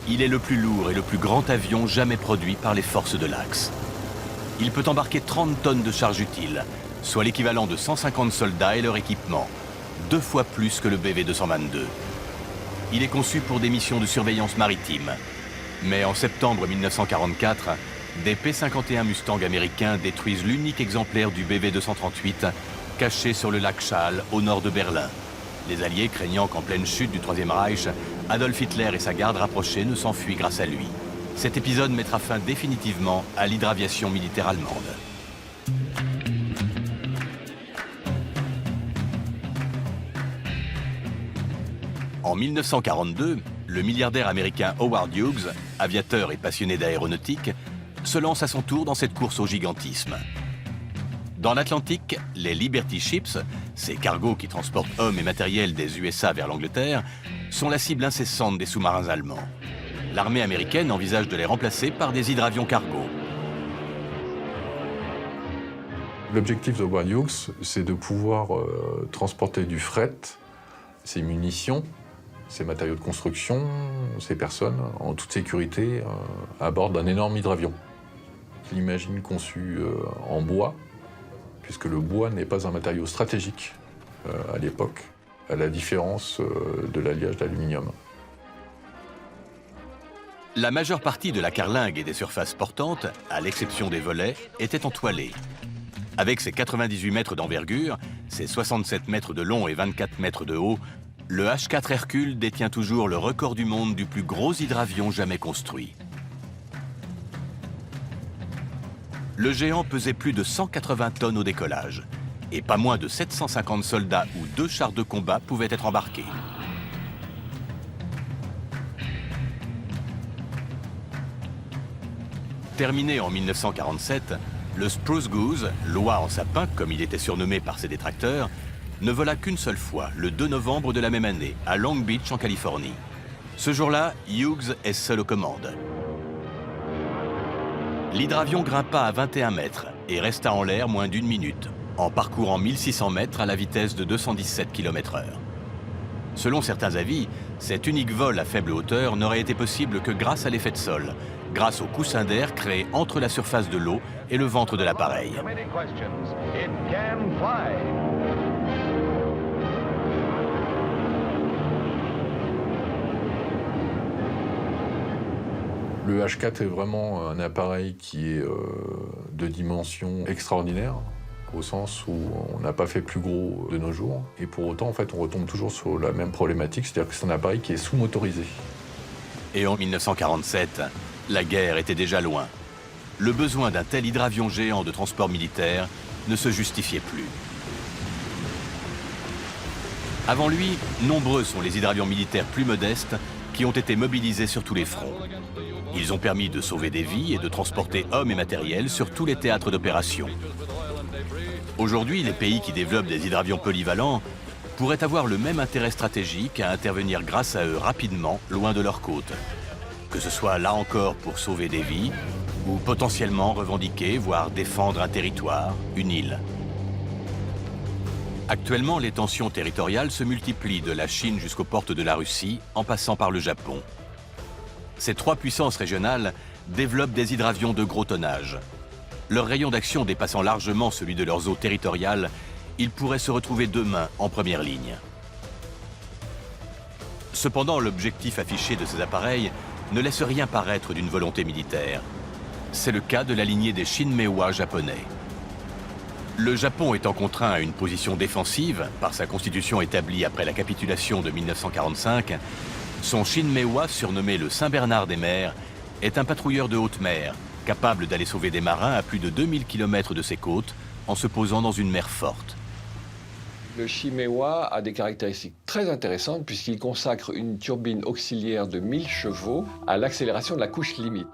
il est le plus lourd et le plus grand avion jamais produit par les forces de l'Axe. Il peut embarquer 30 tonnes de charge utile, soit l'équivalent de 150 soldats et leur équipement, 2 fois plus que le BV-222. Il est conçu pour des missions de surveillance maritime. Mais en septembre 1944, des P-51 Mustang américains détruisent l'unique exemplaire du BV-238 caché sur le lac Schal au nord de Berlin. Les Alliés craignant qu'en pleine chute du Troisième Reich, Adolf Hitler et sa garde rapprochée ne s'enfuient grâce à lui. Cet épisode mettra fin définitivement à l'hydraviation militaire allemande. En 1942, le milliardaire américain Howard Hughes, aviateur et passionné d'aéronautique, se lance à son tour dans cette course au gigantisme. Dans l'Atlantique, les Liberty Ships, ces cargos qui transportent hommes et matériel des USA vers l'Angleterre, sont la cible incessante des sous-marins allemands. L'armée américaine envisage de les remplacer par des hydravions cargo. L'objectif de Howard Hughes, c'est de pouvoir transporter du fret, ses munitions, ses matériaux de construction, ses personnes, en toute sécurité, à bord d'un énorme hydravion. Il imagine conçu en bois, puisque le bois n'est pas un matériau stratégique à l'époque, à la différence de l'alliage d'aluminium. La majeure partie de la carlingue et des surfaces portantes, à l'exception des volets, était entoilée. Avec ses 98 mètres d'envergure, ses 67 mètres de long et 24 mètres de haut, le H-4 Hercule détient toujours le record du monde du plus gros hydravion jamais construit. Le géant pesait plus de 180 tonnes au décollage, et pas moins de 750 soldats ou 2 chars de combat pouvaient être embarqués. Terminé en 1947, le Spruce Goose, l'oie en sapin comme il était surnommé par ses détracteurs, ne vola qu'une seule fois, le 2 novembre de la même année, à Long Beach en Californie. Ce jour-là, Hughes est seul aux commandes. L'hydravion grimpa à 21 mètres et resta en l'air moins d'1 minute, en parcourant 1600 mètres à la vitesse de 217 km/h. Selon certains avis, cet unique vol à faible hauteur n'aurait été possible que grâce à l'effet de sol, grâce au coussin d'air créé entre la surface de l'eau et le ventre de l'appareil. Le H4 est vraiment un appareil qui est de dimension extraordinaire, au sens où on n'a pas fait plus gros de nos jours. Et pour autant, en fait, on retombe toujours sur la même problématique, c'est-à-dire que c'est un appareil qui est sous-motorisé. Et en 1947, la guerre était déjà loin. Le besoin d'un tel hydravion géant de transport militaire ne se justifiait plus. Avant lui, nombreux sont les hydravions militaires plus modestes qui ont été mobilisés sur tous les fronts. Ils ont permis de sauver des vies et de transporter hommes et matériel sur tous les théâtres d'opération. Aujourd'hui, les pays qui développent des hydravions polyvalents pourraient avoir le même intérêt stratégique à intervenir grâce à eux rapidement, loin de leurs côtes. Que ce soit là encore pour sauver des vies, ou potentiellement revendiquer, voire défendre un territoire, une île. Actuellement, les tensions territoriales se multiplient de la Chine jusqu'aux portes de la Russie, en passant par le Japon. Ces trois puissances régionales développent des hydravions de gros tonnage. Leur rayon d'action dépassant largement celui de leurs eaux territoriales, ils pourraient se retrouver demain en première ligne. Cependant, l'objectif affiché de ces appareils ne laisse rien paraître d'une volonté militaire. C'est le cas de la lignée des Shinmewa japonais. Le Japon étant contraint à une position défensive par sa constitution établie après la capitulation de 1945, son Shinmewa, surnommé le Saint-Bernard des mers, est un patrouilleur de haute mer, capable d'aller sauver des marins à plus de 2000 km de ses côtes en se posant dans une mer forte. Le Shinmewa a des caractéristiques très intéressantes puisqu'il consacre une turbine auxiliaire de 1000 chevaux à l'accélération de la couche limite.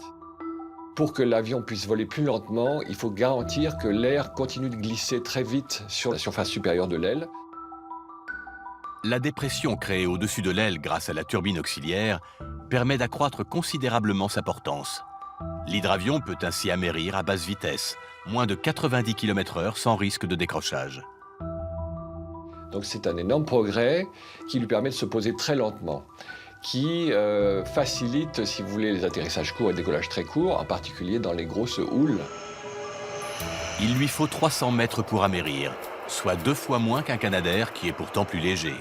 Pour que l'avion puisse voler plus lentement, il faut garantir que l'air continue de glisser très vite sur la surface supérieure de l'aile. La dépression créée au-dessus de l'aile grâce à la turbine auxiliaire permet d'accroître considérablement sa portance. L'hydravion peut ainsi amérir à basse vitesse, moins de 90 km/h sans risque de décrochage. Donc c'est un énorme progrès qui lui permet de se poser très lentement, qui facilite, si vous voulez, les atterrissages courts et les décollages très courts, en particulier dans les grosses houles. Il lui faut 300 mètres pour amérir, soit 2 fois moins qu'un Canadair qui est pourtant plus léger.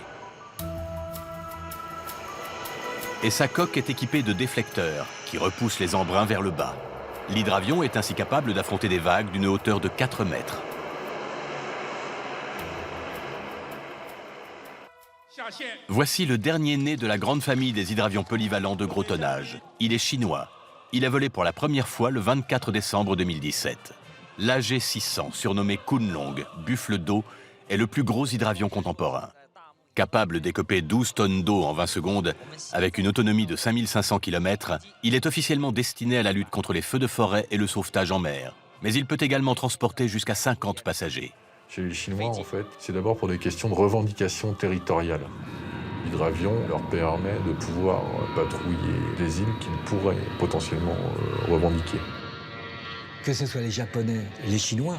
Et sa coque est équipée de déflecteurs qui repoussent les embruns vers le bas. L'hydravion est ainsi capable d'affronter des vagues d'une hauteur de 4 mètres. Voici le dernier né de la grande famille des hydravions polyvalents de gros tonnage. Il est chinois. Il a volé pour la première fois le 24 décembre 2017. L'AG-600, surnommé Kunlong, buffle d'eau, est le plus gros hydravion contemporain. Capable d'écoper 12 tonnes d'eau en 20 secondes, avec une autonomie de 5500 km, il est officiellement destiné à la lutte contre les feux de forêt et le sauvetage en mer. Mais il peut également transporter jusqu'à 50 passagers. Chez les Chinois, en fait, c'est d'abord pour des questions de revendication territoriale. L'hydravion leur permet de pouvoir patrouiller des îles qu'ils pourraient potentiellement revendiquer. Que ce soit les Japonais, les Chinois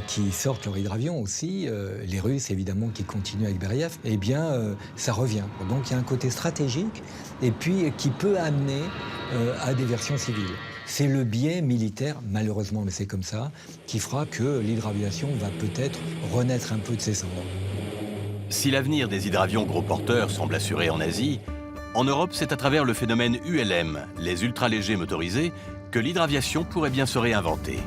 qui sortent leur hydravion aussi, les Russes évidemment qui continuent avec Beriev, eh bien ça revient. Donc il y a un côté stratégique et puis qui peut amener à des versions civiles. C'est le biais militaire, malheureusement, mais c'est comme ça, qui fera que l'hydraviation va peut-être renaître un peu de ses cendres. Si l'avenir des hydravions gros porteurs semble assuré en Asie, en Europe, c'est à travers le phénomène ULM, les ultra-légers motorisés, que l'hydraviation pourrait bien se réinventer.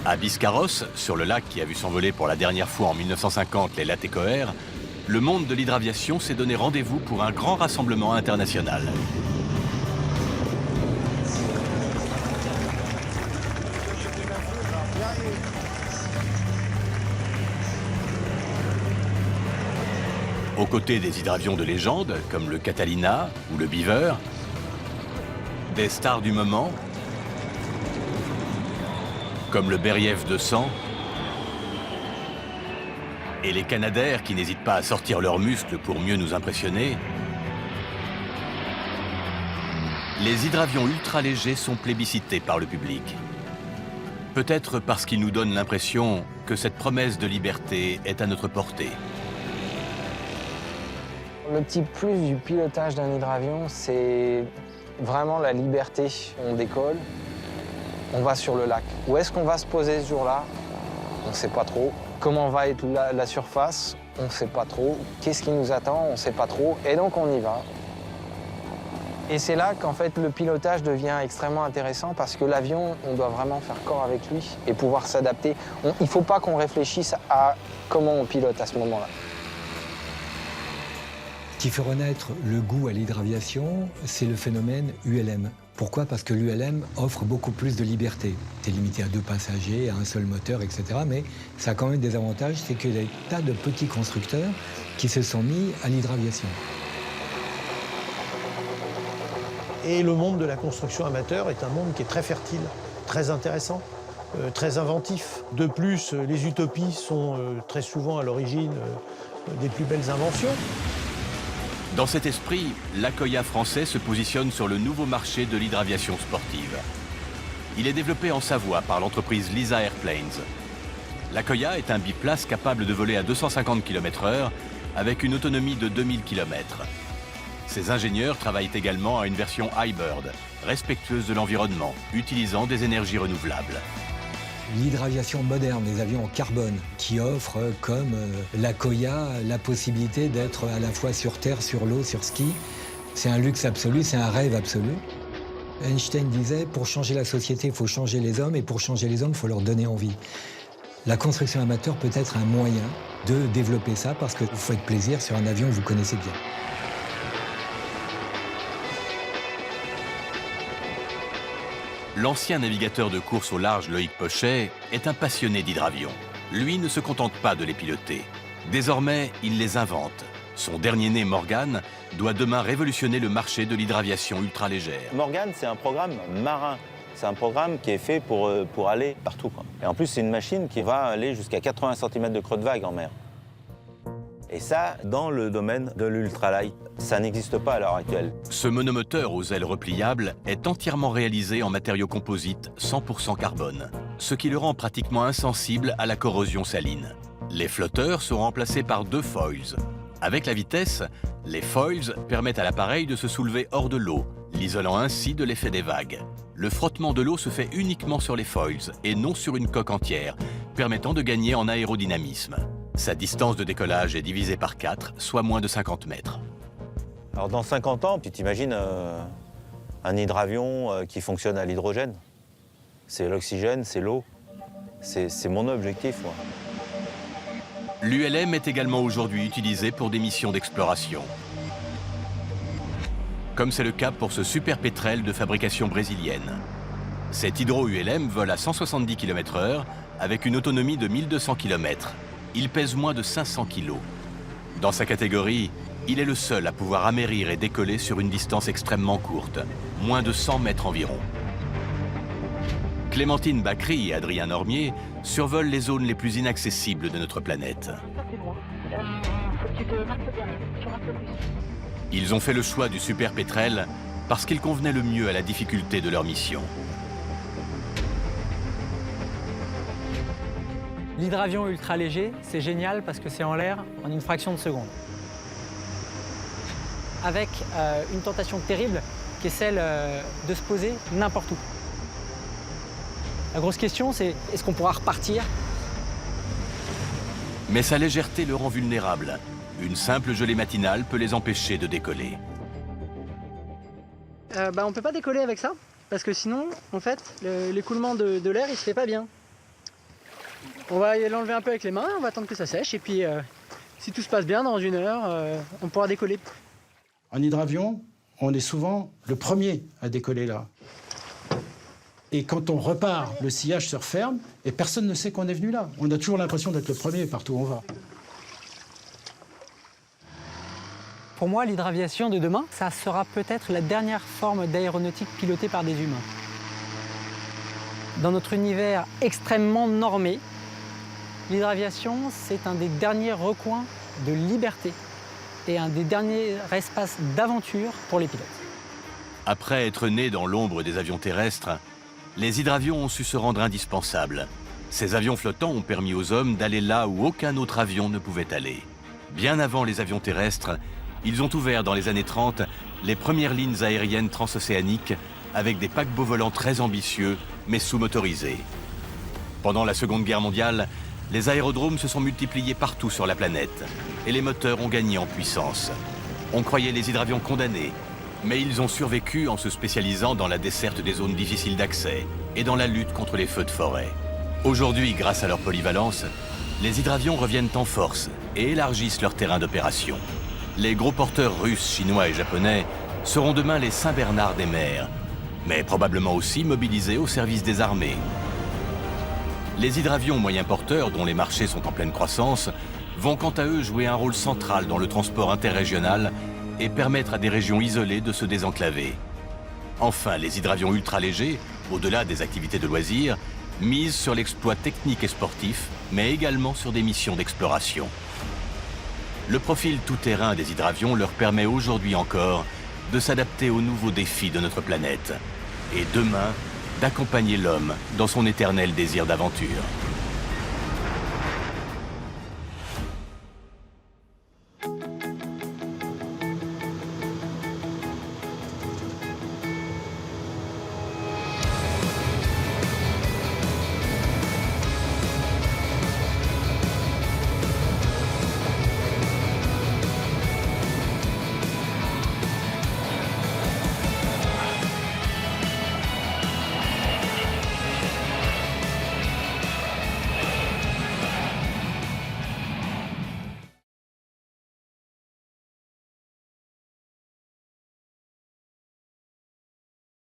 À Biscarrosse, sur le lac qui a vu s'envoler pour la dernière fois en 1950 les Latécoères, le monde de l'hydraviation s'est donné rendez-vous pour un grand rassemblement international. Aux côtés des hydravions de légende, comme le Catalina ou le Beaver, des stars du moment, comme le Beriev 200, et les Canadair qui n'hésitent pas à sortir leurs muscles pour mieux nous impressionner, les hydravions ultra-légers sont plébiscités par le public. Peut-être parce qu'ils nous donnent l'impression que cette promesse de liberté est à notre portée. Le petit plus du pilotage d'un hydravion, c'est vraiment la liberté. On décolle, on va sur le lac. Où est-ce qu'on va se poser ce jour-là? On ne sait pas trop. Comment va être la surface? on ne sait pas trop. Qu'est-ce qui nous attend, on ne sait pas trop. Et donc on y va. Et c'est là qu'en fait le pilotage devient extrêmement intéressant parce que l'avion, on doit vraiment faire corps avec lui et pouvoir s'adapter. Il ne faut pas qu'on réfléchisse à comment on pilote à ce moment-là. Ce qui fait renaître le goût à l'hydraviation, c'est le phénomène ULM. Pourquoi? Parce que l'ULM offre beaucoup plus de liberté. C'est limité à 2 passagers, à un seul moteur, etc. Mais ça a quand même des avantages, c'est qu'il y a des tas de petits constructeurs qui se sont mis à l'hydraviation. Et le monde de la construction amateur est un monde qui est très fertile, très intéressant, très inventif. De plus, les utopies sont très souvent à l'origine des plus belles inventions. Dans cet esprit, l'Akoya français se positionne sur le nouveau marché de l'hydraviation sportive. Il est développé en Savoie par l'entreprise Lisa Airplanes. L'Akoya est un biplace capable de voler à 250 km/h avec une autonomie de 2000 km. Ses ingénieurs travaillent également à une version Highbird, respectueuse de l'environnement, utilisant des énergies renouvelables. L'hydraviation moderne, des avions en carbone, qui offrent, comme l'Akoya, la possibilité d'être à la fois sur terre, sur l'eau, sur ski. C'est un luxe absolu, c'est un rêve absolu. Einstein disait, pour changer la société, il faut changer les hommes, et pour changer les hommes, il faut leur donner envie. La construction amateur peut être un moyen de développer ça, parce que vous faites plaisir sur un avion que vous connaissez bien. L'ancien navigateur de course au large Loïc Pochet est un passionné d'hydravions. Lui ne se contente pas de les piloter. Désormais, il les invente. Son dernier né, Morgan, doit demain révolutionner le marché de l'hydraviation ultra-légère. Morgan, c'est un programme marin. C'est un programme qui est fait pour aller partout, quoi. Et en plus, c'est une machine qui va aller jusqu'à 80 cm de creux de vague en mer. Et ça, dans le domaine de l'ultralight, ça n'existe pas à l'heure actuelle. Ce monomoteur aux ailes repliables est entièrement réalisé en matériaux composites 100% carbone, ce qui le rend pratiquement insensible à la corrosion saline. Les flotteurs sont remplacés par 2 foils. Avec la vitesse, les foils permettent à l'appareil de se soulever hors de l'eau, l'isolant ainsi de l'effet des vagues. Le frottement de l'eau se fait uniquement sur les foils et non sur une coque entière, permettant de gagner en aérodynamisme. Sa distance de décollage est divisée par 4, soit moins de 50 mètres. Alors dans 50 ans, tu t'imagines un hydravion qui fonctionne à l'hydrogène. C'est l'oxygène, c'est l'eau. C'est mon objectif, moi. L'ULM est également aujourd'hui utilisé pour des missions d'exploration. Comme c'est le cas pour ce super pétrel de fabrication brésilienne. Cet hydro-ULM vole à 170 km/h avec une autonomie de 1200 km. Il pèse moins de 500 kg. Dans sa catégorie, il est le seul à pouvoir amérir et décoller sur une distance extrêmement courte, moins de 100 mètres environ. Clémentine Bacry et Adrien Normier survolent les zones les plus inaccessibles de notre planète. Ils ont fait le choix du super pétrel parce qu'il convenait le mieux à la difficulté de leur mission. L'hydravion ultra léger, c'est génial parce que c'est en l'air en une fraction de seconde. Avec une tentation terrible qui est celle de se poser n'importe où. La grosse question, c'est est-ce qu'on pourra repartir? Mais sa légèreté le rend vulnérable. Une simple gelée matinale peut les empêcher de décoller. On ne peut pas décoller avec ça, parce que sinon, en fait, l'écoulement de l'air, il se fait pas bien. On va l'enlever un peu avec les mains, on va attendre que ça sèche, et puis si tout se passe bien, dans 1 heure, on pourra décoller. En hydravion, on est souvent le premier à décoller là. Et quand on repart, le sillage se referme et personne ne sait qu'on est venu là. On a toujours l'impression d'être le premier partout où on va. Pour moi, l'hydraviation de demain, ça sera peut-être la dernière forme d'aéronautique pilotée par des humains. Dans notre univers extrêmement normé, l'hydraviation, c'est un des derniers recoins de liberté et un des derniers espaces d'aventure pour les pilotes. Après être nés dans l'ombre des avions terrestres, les hydravions ont su se rendre indispensables. Ces avions flottants ont permis aux hommes d'aller là où aucun autre avion ne pouvait aller. Bien avant les avions terrestres, ils ont ouvert dans les années 30 les premières lignes aériennes transocéaniques avec des paquebots volants très ambitieux, mais sous-motorisés. Pendant la Seconde Guerre mondiale, les aérodromes se sont multipliés partout sur la planète et les moteurs ont gagné en puissance. On croyait les hydravions condamnés, mais ils ont survécu en se spécialisant dans la desserte des zones difficiles d'accès et dans la lutte contre les feux de forêt. Aujourd'hui, grâce à leur polyvalence, les hydravions reviennent en force et élargissent leur terrain d'opération. Les gros porteurs russes, chinois et japonais seront demain les Saint-Bernard des mers, mais probablement aussi mobilisés au service des armées. Les hydravions moyens porteurs, dont les marchés sont en pleine croissance, vont quant à eux jouer un rôle central dans le transport interrégional et permettre à des régions isolées de se désenclaver. Enfin, les hydravions ultra-légers, au-delà des activités de loisirs, misent sur l'exploit technique et sportif, mais également sur des missions d'exploration. Le profil tout-terrain des hydravions leur permet aujourd'hui encore de s'adapter aux nouveaux défis de notre planète et demain d'accompagner l'homme dans son éternel désir d'aventure.